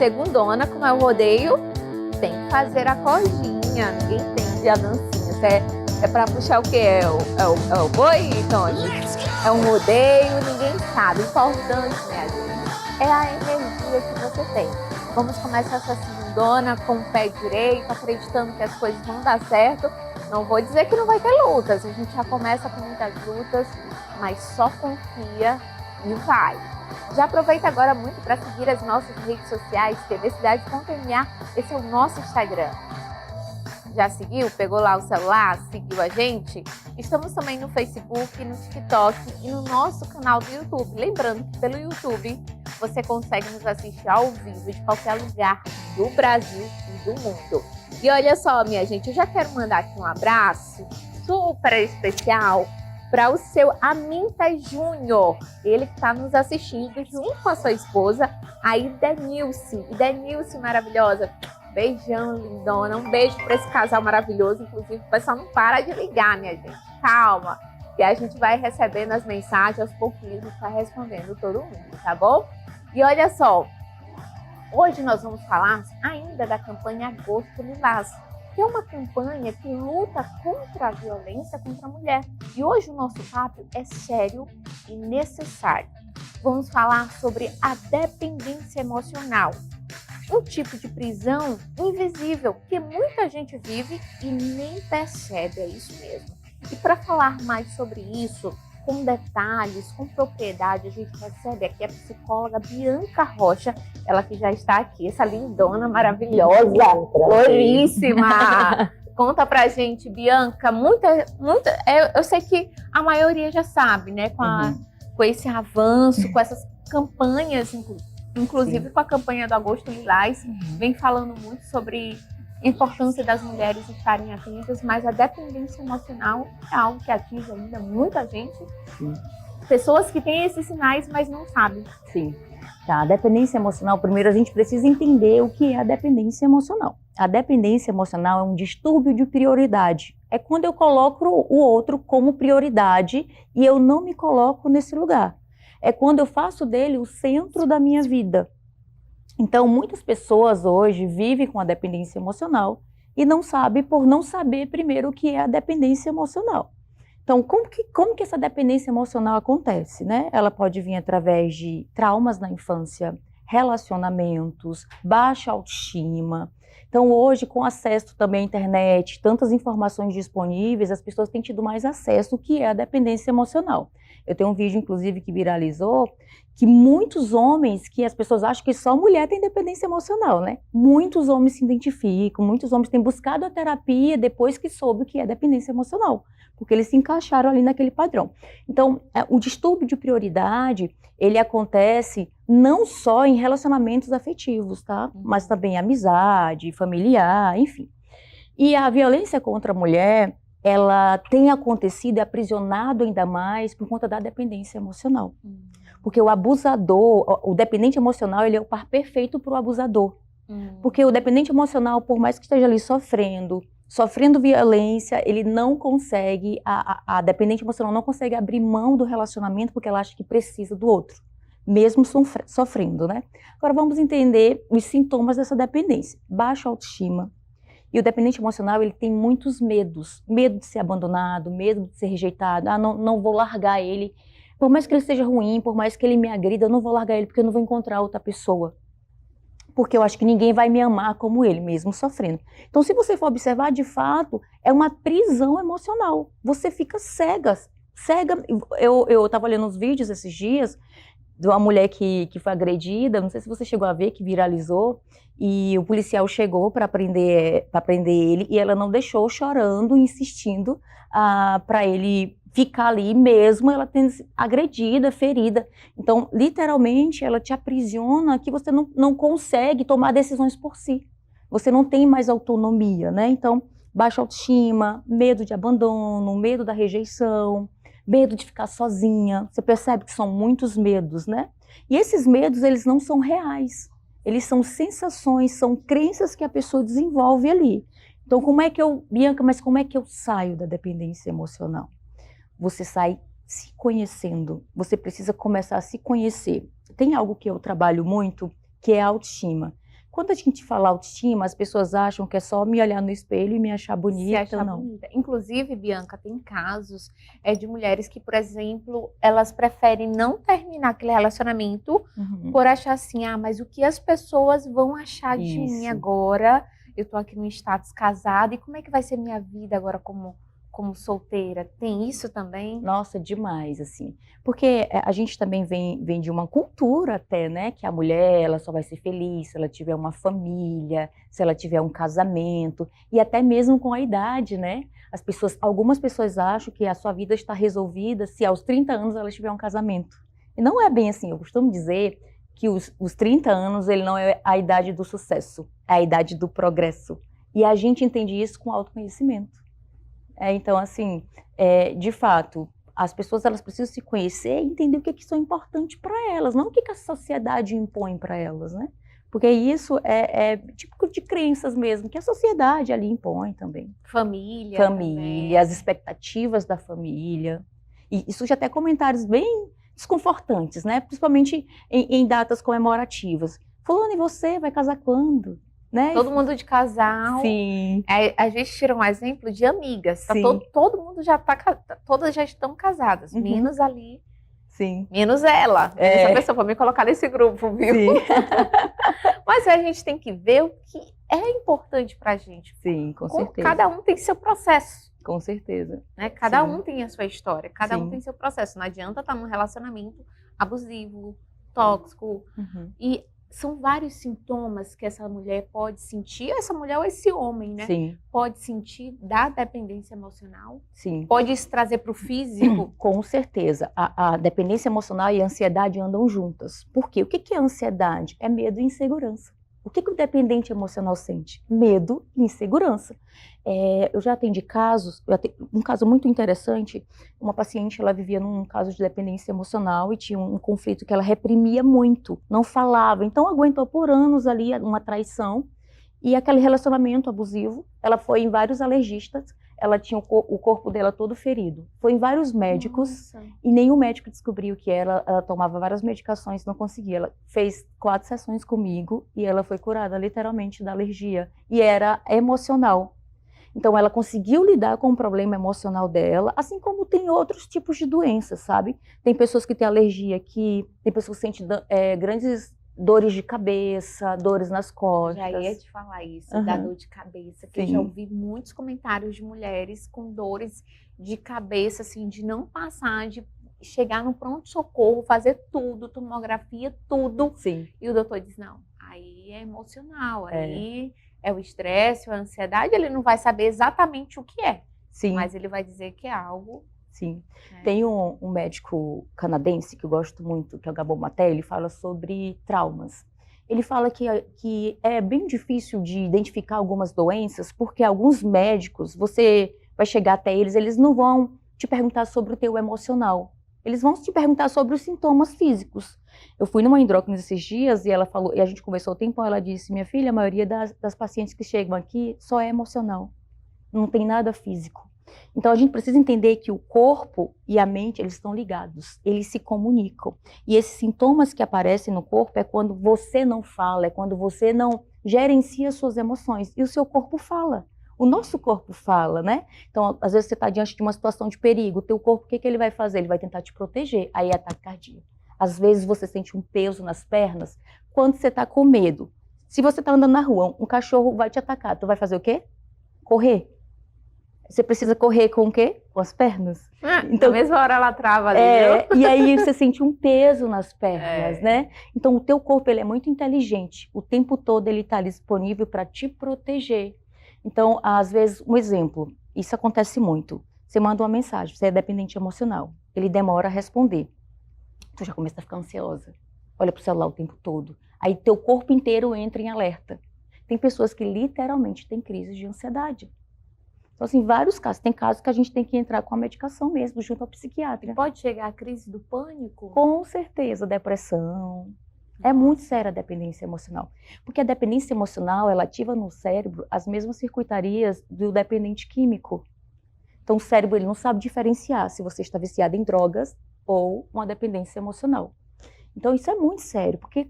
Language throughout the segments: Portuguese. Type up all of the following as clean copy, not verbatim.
segundona, como é o rodeio, tem que fazer a cordinha. Ninguém entende a dancinha. É pra puxar o quê? É o boi, Tony? É um rodeio, ninguém sabe. O importante, né, gente, é a energia que você tem. Vamos começar essa segundona com o pé direito, acreditando que as coisas vão dar certo. Não vou dizer que não vai ter lutas, a gente já começa com muitas lutas, mas só confia e vai. Já aproveita agora muito para seguir as nossas redes sociais, tvcidade.ma, esse é o nosso Instagram. Já seguiu? Pegou lá o celular? Seguiu a gente? Estamos também no Facebook, no TikTok e no nosso canal do YouTube. Lembrando que pelo YouTube você consegue nos assistir ao vivo de qualquer lugar do Brasil e do mundo. E olha só, minha gente, eu já quero mandar aqui um abraço super especial para o seu Aminta Júnior. Ele que está nos assistindo junto com a sua esposa, a Idenilce. Idenilce maravilhosa. Beijão, lindona. Um beijo para esse casal maravilhoso. Inclusive, o pessoal não para de ligar, minha gente. Calma, que a gente vai recebendo as mensagens aos pouquinhos e vai respondendo todo mundo, tá bom? E olha só, hoje nós vamos falar ainda da campanha Agosto Lilás, que é uma campanha que luta contra a violência contra a mulher. E hoje o nosso papo é sério e necessário. Vamos falar sobre a dependência emocional. Um tipo de prisão invisível que muita gente vive e nem percebe, é isso mesmo. E para falar mais sobre isso, com detalhes, com propriedade, a gente recebe aqui a psicóloga Bianca Rocha, ela que já está aqui, essa lindona maravilhosa, floríssima. Conta pra gente, Bianca, eu sei que a maioria já sabe, né, com esse avanço, com essas campanhas, inclusive com a campanha do Agosto Lilás, vem falando muito sobre a importância das mulheres estarem atentas, mas a dependência emocional é algo que atinge ainda muita gente. Sim. Pessoas que têm esses sinais, mas não sabem. Sim. Tá, a dependência emocional, primeiro a gente precisa entender o que é a dependência emocional. A dependência emocional é um distúrbio de prioridade. É quando eu coloco o outro como prioridade e eu não me coloco nesse lugar. É quando eu faço dele o centro da minha vida. Então, muitas pessoas hoje vivem com a dependência emocional e não sabem por não saber primeiro o que é a dependência emocional. Então, como que essa dependência emocional acontece, né? Ela pode vir através de traumas na infância, relacionamentos, baixa autoestima. Então, hoje, com acesso também à internet, tantas informações disponíveis, as pessoas têm tido mais acesso ao que é a dependência emocional. Eu tenho um vídeo, inclusive, que viralizou, que muitos homens, que as pessoas acham que só mulher tem dependência emocional, né? Muitos homens se identificam, muitos homens têm buscado a terapia depois que soube o que é dependência emocional, porque eles se encaixaram ali naquele padrão. Então, o distúrbio de prioridade, ele acontece não só em relacionamentos afetivos, tá? Mas também amizade, familiar, enfim. E a violência contra a mulher, ela tem acontecido e aprisionado ainda mais por conta da dependência emocional. Porque o abusador, o dependente emocional, ele é o par perfeito para o abusador. Porque o dependente emocional, por mais que esteja ali sofrendo violência, ele não consegue, a dependente emocional não consegue abrir mão do relacionamento porque ela acha que precisa do outro, mesmo sofrendo, né? Agora vamos entender os sintomas dessa dependência. Baixa autoestima. E o dependente emocional, ele tem muitos medos. Medo de ser abandonado, medo de ser rejeitado. Não vou largar ele. Por mais que ele seja ruim, por mais que ele me agrida, eu não vou largar ele porque eu não vou encontrar outra pessoa. Porque eu acho que ninguém vai me amar como ele, mesmo sofrendo. Então, se você for observar, de fato, é uma prisão emocional. Você fica cega. Eu estava olhando uns vídeos esses dias de uma mulher que foi agredida, não sei se você chegou a ver, que viralizou, e o policial chegou para prender ele, e ela não deixou, chorando, insistindo para ele ficar ali mesmo, ela tendo agredida, ferida. Então, literalmente, ela te aprisiona que você não consegue tomar decisões por si. Você não tem mais autonomia, né? Então, baixa autoestima, medo de abandono, medo da rejeição, medo de ficar sozinha. Você percebe que são muitos medos, né? E esses medos, eles não são reais. Eles são sensações, são crenças que a pessoa desenvolve ali. Então, Bianca, mas como é que eu saio da dependência emocional? Você sai se conhecendo. Você precisa começar a se conhecer. Tem algo que eu trabalho muito, que é a autoestima. Quando a gente fala autoestima, as pessoas acham que é só me olhar no espelho e me achar Se bonita, achar não. bonita. Inclusive, Bianca, tem casos de mulheres que, por exemplo, elas preferem não terminar aquele relacionamento Uhum. por achar assim, mas o que as pessoas vão achar de mim Isso. agora? Eu tô aqui no status casada, e como é que vai ser minha vida agora como solteira? Tem isso também? Nossa, demais, assim. Porque a gente também vem de uma cultura até, né? Que a mulher, ela só vai ser feliz se ela tiver uma família, se ela tiver um casamento, e até mesmo com a idade, né? Algumas pessoas acham que a sua vida está resolvida se aos 30 anos ela tiver um casamento. E não é bem assim. Eu costumo dizer que os 30 anos, ele não é a idade do sucesso, é a idade do progresso. E a gente entende isso com autoconhecimento. Então, assim, de fato, as pessoas elas precisam se conhecer e entender o que é importante para elas, não o que a sociedade impõe para elas, né? Porque isso é típico de crenças mesmo, que a sociedade ali impõe também. Família também. As expectativas da família. E surge até comentários bem desconfortantes, né? Principalmente em datas comemorativas. Fulano, e você vai casar quando? Né? Todo mundo de casal. Sim. A gente tira um exemplo de amigas. Tá todo mundo já tá, todas já estão casadas, Uhum. menos ali. Sim. Menos ela. Essa pessoa para me colocar nesse grupo, viu? Sim. Mas a gente tem que ver o que é importante pra gente. Sim, com certeza. Cada um tem seu processo. Com certeza. Né? Cada um tem a sua história, cada um tem seu processo. Não adianta estar num relacionamento abusivo, tóxico. Uhum. E são vários sintomas que essa mulher pode sentir, essa mulher ou esse homem, né? Sim. Pode sentir da dependência emocional. Sim. Pode se trazer para o físico. Com certeza. A dependência emocional e a ansiedade andam juntas. Por quê? O que é ansiedade? É medo e insegurança. O que o dependente emocional sente? Medo e insegurança. Eu já atendi casos, um caso muito interessante, uma paciente, ela vivia num caso de dependência emocional e tinha um conflito que ela reprimia muito, não falava, então aguentou por anos ali uma traição e aquele relacionamento abusivo, ela foi em vários alergistas, ela tinha o corpo dela todo ferido, foi em vários médicos. Nossa. E nenhum médico descobriu que ela tomava várias medicações, não conseguia. Ela fez 4 sessões comigo e ela foi curada literalmente da alergia e era emocional. Então ela conseguiu lidar com o problema emocional dela, assim como tem outros tipos de doenças, sabe? Tem pessoas que têm alergia, tem pessoas que sentem grandes dores de cabeça, dores nas costas. Já ia te falar isso, da dor de cabeça, que eu já ouvi muitos comentários de mulheres com dores de cabeça, assim, de não passar, de chegar no pronto-socorro, fazer tudo, tomografia, tudo. Sim. E o doutor diz, não, aí é emocional, aí é o estresse, a ansiedade, ele não vai saber exatamente o que é. Sim. Mas ele vai dizer que é algo... Sim. Tem um médico canadense que eu gosto muito, que é o Gabor Maté, ele fala sobre traumas. Ele fala que é bem difícil de identificar algumas doenças, porque alguns médicos, você vai chegar até eles não vão te perguntar sobre o teu emocional. Eles vão te perguntar sobre os sintomas físicos. Eu fui numa endócrina esses dias e ela falou, e a gente conversou o tempão, ela disse, minha filha, a maioria das pacientes que chegam aqui só é emocional, não tem nada físico. Então a gente precisa entender que o corpo e a mente, eles estão ligados, eles se comunicam. E esses sintomas que aparecem no corpo é quando você não fala, é quando você não gerencia suas emoções. E o seu corpo fala. O nosso corpo fala, né? Então, às vezes você está diante de uma situação de perigo, o teu corpo, o que ele vai fazer? Ele vai tentar te proteger, aí é ataque cardíaco. Às vezes você sente um peso nas pernas, quando você está com medo. Se você está andando na rua, um cachorro vai te atacar, tu vai fazer o quê? Correr. Você precisa correr com o quê? Com as pernas. Então, na mesma hora ela trava ali, E aí você sente um peso nas pernas, né? Então o teu corpo, ele é muito inteligente. O tempo todo ele está disponível para te proteger. Então, às vezes, um exemplo, isso acontece muito. Você manda uma mensagem, você é dependente emocional. Ele demora a responder. Tu já começa a ficar ansiosa. Olha pro celular o tempo todo. Aí teu corpo inteiro entra em alerta. Tem pessoas que literalmente têm crises de ansiedade. Então, assim, vários casos. Tem casos que a gente tem que entrar com a medicação mesmo, junto ao psiquiatra. Pode chegar a crise do pânico? Com certeza, depressão. É muito séria a dependência emocional. Porque a dependência emocional, ela ativa no cérebro as mesmas circuitarias do dependente químico. Então, o cérebro, ele não sabe diferenciar se você está viciado em drogas ou uma dependência emocional. Então, isso é muito sério, porque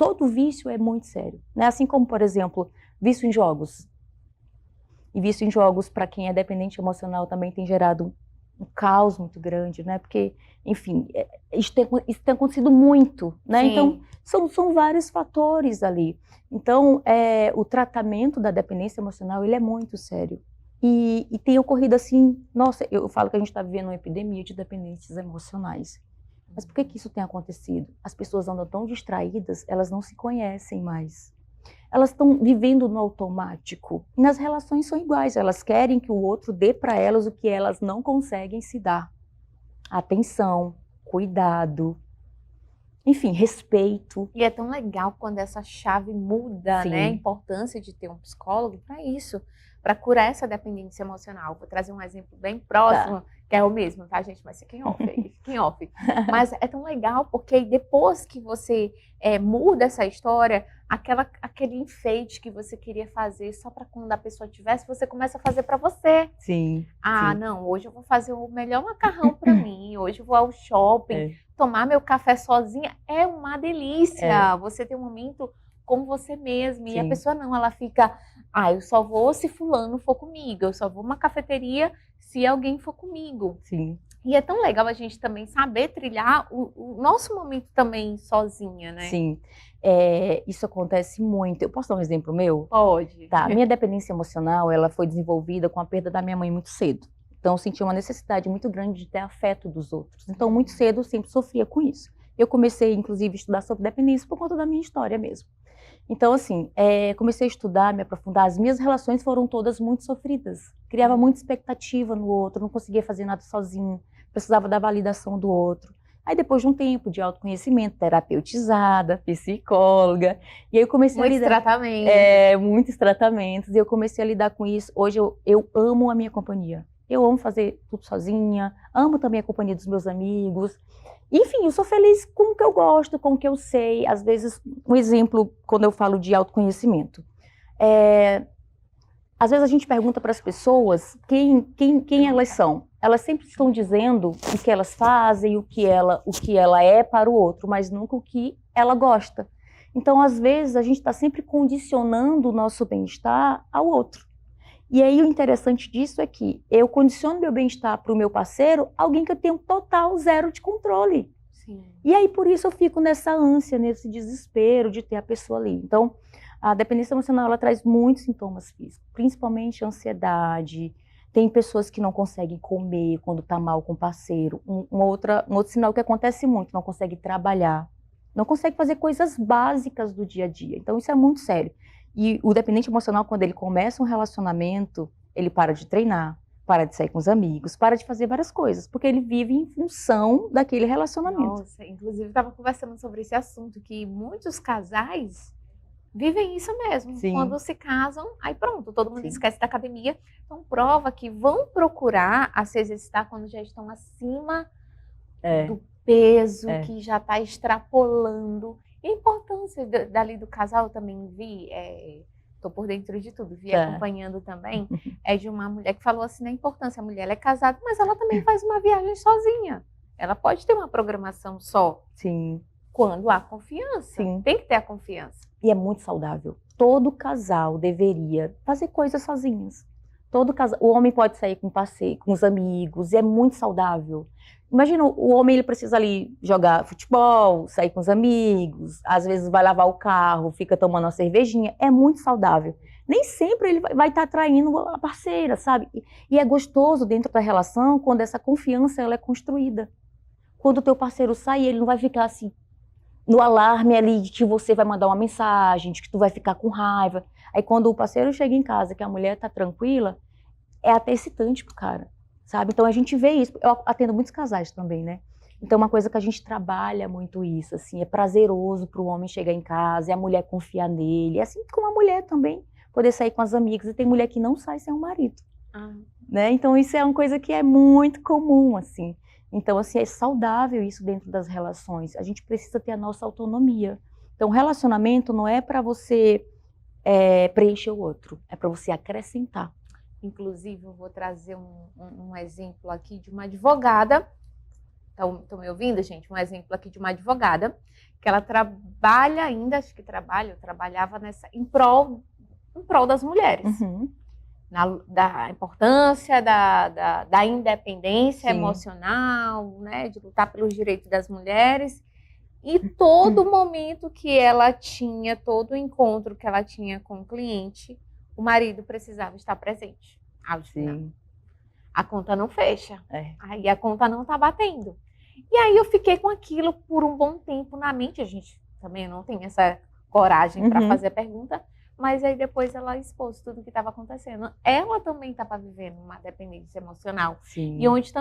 todo vício é muito sério, né? Assim como, por exemplo, vício em jogos. E vício em jogos, para quem é dependente emocional, também tem gerado um caos muito grande, né? Porque, enfim, isso tem acontecido muito, né? Sim. Então, são vários fatores ali. Então, o tratamento da dependência emocional, ele é muito sério. E tem ocorrido assim, nossa, eu falo que a gente está vivendo uma epidemia de dependências emocionais. Mas por que isso tem acontecido? As pessoas andam tão distraídas, elas não se conhecem mais. Elas estão vivendo no automático. E nas relações são iguais, elas querem que o outro dê para elas o que elas não conseguem se dar. Atenção, cuidado, enfim, respeito. E é tão legal quando essa chave muda, Sim. né? A importância de ter um psicólogo para isso, para curar essa dependência emocional. Vou trazer um exemplo bem próximo, que é o mesmo, tá, gente? Mas fiquem off aí, fiquem off. Mas é tão legal porque depois que você muda essa história, aquele enfeite que você queria fazer só para quando a pessoa tivesse, você começa a fazer para você. Sim. Ah, sim. não, hoje eu vou fazer o melhor macarrão para mim, hoje eu vou ao shopping, tomar meu café sozinha é uma delícia. Você tem um momento com você mesma. E a Sim. pessoa não, ela fica, eu só vou se fulano for comigo, eu só vou uma cafeteria se alguém for comigo. Sim. E é tão legal a gente também saber trilhar o nosso momento também sozinha, né? Sim. Isso acontece muito. Eu posso dar um exemplo meu? Pode. Tá, minha dependência emocional, ela foi desenvolvida com a perda da minha mãe muito cedo. Então, eu senti uma necessidade muito grande de ter afeto dos outros. Então, muito cedo, eu sempre sofria com isso. Eu comecei, inclusive, a estudar sobre dependência por conta da minha história mesmo. Então, assim, comecei a estudar, me aprofundar. As minhas relações foram todas muito sofridas. Criava muita expectativa no outro, não conseguia fazer nada sozinho, precisava da validação do outro. Aí, depois de um tempo de autoconhecimento, terapeutizada, psicóloga, e aí eu comecei a lidar... muitos tratamentos, e eu comecei a lidar com isso. Hoje, eu amo a minha companhia. Eu amo fazer tudo sozinha, amo também a companhia dos meus amigos. Enfim, eu sou feliz com o que eu gosto, com o que eu sei. Às vezes, um exemplo, quando eu falo de autoconhecimento. Às vezes a gente pergunta para as pessoas quem elas são. Elas sempre estão dizendo o que elas fazem, o que ela é para o outro, mas nunca o que ela gosta. Então, às vezes, a gente está sempre condicionando o nosso bem-estar ao outro. E aí o interessante disso é que eu condiciono meu bem-estar para o meu parceiro, alguém que eu tenho total zero de controle. Sim. E aí por isso eu fico nessa ânsia, nesse desespero de ter a pessoa ali. Então, a dependência emocional, ela traz muitos sintomas físicos, principalmente ansiedade. Tem pessoas que não conseguem comer quando está mal com o parceiro. Um outro sinal que acontece muito, não consegue trabalhar, não consegue fazer coisas básicas do dia a dia. Então isso é muito sério. E o dependente emocional, quando ele começa um relacionamento, ele para de treinar, para de sair com os amigos, para de fazer várias coisas, porque ele vive em função daquele relacionamento. Nossa, inclusive estava conversando sobre esse assunto, que muitos casais vivem isso mesmo. Sim. Quando se casam, aí pronto, todo mundo esquece da academia. Então prova que vão procurar a se exercitar quando já estão acima do peso, que já está extrapolando. E a importância dali do casal eu também vi, estou por dentro de tudo, vi acompanhando também, de uma mulher que falou assim, a importância, a mulher ela é casada, mas ela também faz uma viagem sozinha. Ela pode ter uma programação só. Sim. Quando há confiança. Sim. Tem que ter a confiança. E é muito saudável. Todo casal deveria fazer coisas sozinhos. Todo casal, o homem pode sair com passeio, com os amigos, e é muito saudável. Imagina, o homem ele precisa ali jogar futebol, sair com os amigos, às vezes vai lavar o carro, fica tomando uma cervejinha, é muito saudável. Nem sempre ele vai estar atraindo a parceira, sabe? E é gostoso dentro da relação quando essa confiança ela é construída. Quando o teu parceiro sai, ele não vai ficar assim, no alarme ali de que você vai mandar uma mensagem, de que tu vai ficar com raiva. Aí quando o parceiro chega em casa, que a mulher tá tranquila, é até excitante pro cara, sabe? Então a gente vê isso. Eu atendo muitos casais também, né? Então uma coisa que a gente trabalha muito isso, assim, é prazeroso pro homem chegar em casa, e a mulher confiar nele, assim como a mulher também, poder sair com as amigas, e tem mulher que não sai sem o marido, né? Então isso é uma coisa que é muito comum, assim. Então, assim, é saudável isso dentro das relações. A gente precisa ter a nossa autonomia. Então, relacionamento não é para você preencher o outro, é para você acrescentar. Inclusive, eu vou trazer um exemplo aqui de uma advogada Estão me ouvindo, gente? Um exemplo aqui de uma advogada, que ela trabalha ainda, acho que trabalhava em prol das mulheres. Uhum. Da importância da independência Sim. emocional, né, de lutar pelos direitos das mulheres. E todo momento que ela tinha, todo encontro que ela tinha com o cliente, o marido precisava estar presente. Sim. A conta não fecha. É. Aí a conta não tá batendo. E aí eu fiquei com aquilo por um bom tempo na mente. A gente também não tem essa coragem para fazer a pergunta. Mas aí depois ela expôs tudo o que estava acontecendo. Ela também estava vivendo uma dependência emocional. Sim. E onde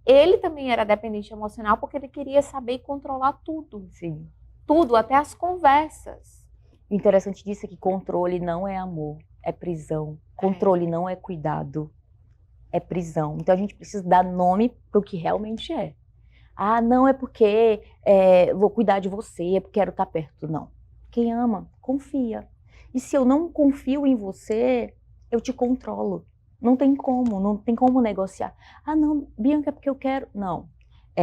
ele também era dependente emocional porque ele queria saber e controlar tudo. Sim. Tudo, até as conversas. O interessante disso é que controle não é amor, é prisão. Controle não é cuidado, é prisão. Então a gente precisa dar nome para o que realmente é. Ah, não é porque vou cuidar de você, é porque quero estar perto. Não. Quem ama, confia. E se eu não confio em você, eu te controlo. Não tem como negociar. Ah, não, Bianca, é porque eu quero. Não.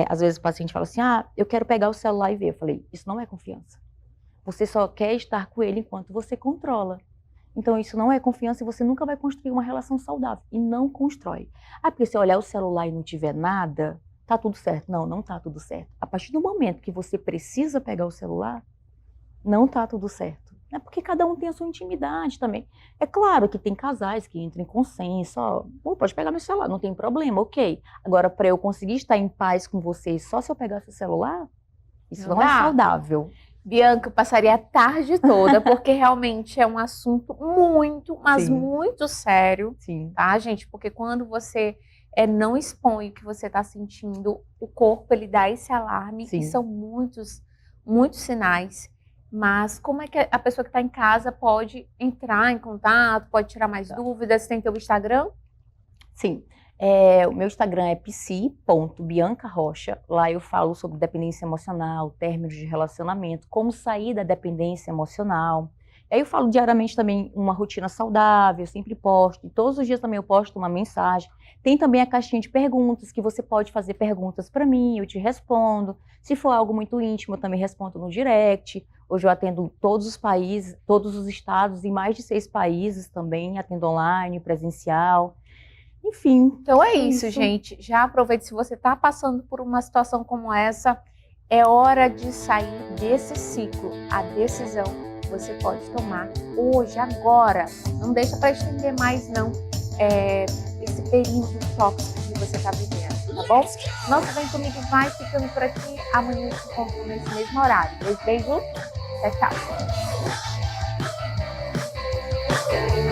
Às vezes o paciente fala assim, eu quero pegar o celular e ver. Eu falei, isso não é confiança. Você só quer estar com ele enquanto você controla. Então isso não é confiança e você nunca vai construir uma relação saudável. E não constrói. Ah, porque se eu olhar o celular e não tiver nada, tá tudo certo. Não, não tá tudo certo. A partir do momento que você precisa pegar o celular, não tá tudo certo. É porque cada um tem a sua intimidade também. É claro que tem casais que entram em consenso, pode pegar meu celular, não tem problema, ok. Agora, para eu conseguir estar em paz com vocês só se eu pegar seu celular, isso não é saudável. Bianca, eu passaria a tarde toda, porque realmente é um assunto muito, mas muito sério. Sim. Tá, gente? Porque quando você não expõe o que você está sentindo, o corpo, ele dá esse alarme, Sim. E são muitos sinais. Mas como é que a pessoa que está em casa pode entrar em contato, pode tirar mais dúvidas? Tem teu Instagram? Sim. O meu Instagram é psi.biancarocha. Lá eu falo sobre dependência emocional, términos de relacionamento, como sair da dependência emocional. E aí eu falo diariamente também uma rotina saudável, eu sempre posto. E todos os dias também eu posto uma mensagem. Tem também a caixinha de perguntas, que você pode fazer perguntas para mim, eu te respondo. Se for algo muito íntimo, eu também respondo no direct. Hoje eu atendo todos os países, todos os estados, em mais de 6 países também, atendo online, presencial. Enfim. Então é isso, gente. Já aproveite, se você está passando por uma situação como essa, é hora de sair desse ciclo. A decisão você pode tomar hoje, agora. Não deixa para estender mais, não, esse período tóxico que você está vivendo, tá bom? Nosso Vem Comigo vai ficando por aqui. Amanhã eu te encontro nesse mesmo horário. Beijo. Tchau, tchau.